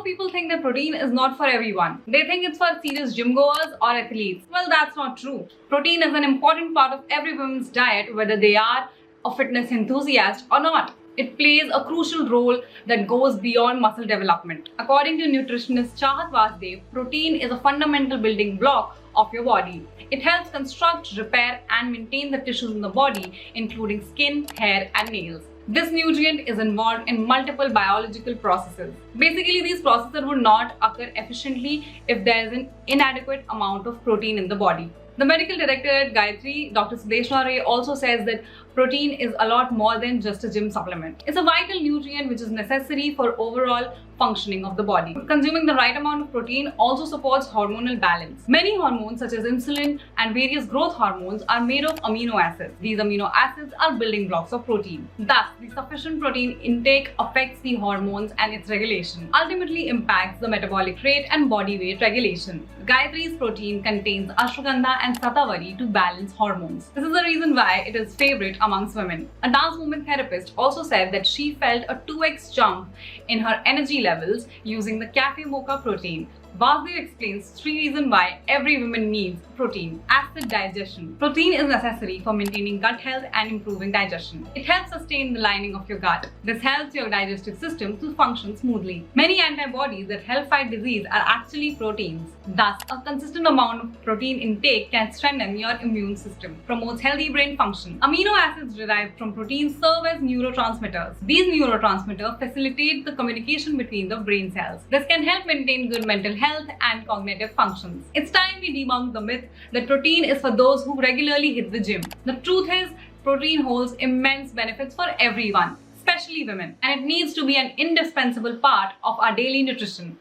people think that protein is not for everyone. They think it's for serious gym goers or athletes. Well, that's not true. Protein is an important part of every woman's diet, whether they are a fitness enthusiast or not. It plays a crucial role that goes beyond muscle development. According to nutritionist Chahat Vasdev, protein is a fundamental building block of your body. It helps construct, repair, and maintain the tissues in the body, including skin, hair, and nails. This nutrient is involved in multiple biological processes. Basically, these processes would not occur efficiently if there is an inadequate amount of protein in the body. The medical director at Gayatri, Dr. Sudeshna Ray, also says that protein is a lot more than just a gym supplement. It's a vital nutrient which is necessary for overall functioning of the body. Consuming the right amount of protein also supports hormonal balance. Many hormones such as insulin and various growth hormones are made of amino acids. These amino acids are building blocks of protein. Thus, the sufficient protein intake affects the hormones and its regulation, ultimately impacts the metabolic rate and body weight regulation. Gayatri's protein contains ashwagandha and satavari to balance hormones. This is the reason why it is favorite amongst women. A dance movement therapist also said that she felt a 2x jump in her energy levels using the cafe mocha protein. Vasdev explains 3 reasons why every woman needs protein. Acid digestion. Protein is necessary for maintaining gut health and improving digestion. It helps sustain the lining of your gut. This helps your digestive system to function smoothly. Many antibodies that help fight disease are actually proteins. Thus, a consistent amount of protein intake can strengthen your immune system, promotes healthy brain function. Amino acids derived from proteins serve as neurotransmitters. These neurotransmitters facilitate the communication between the brain cells. This can help maintain good mental health and cognitive functions. It's time we debunk the myth that protein is for those who regularly hit the gym. The truth is, protein holds immense benefits for everyone, especially women, and it needs to be an indispensable part of our daily nutrition.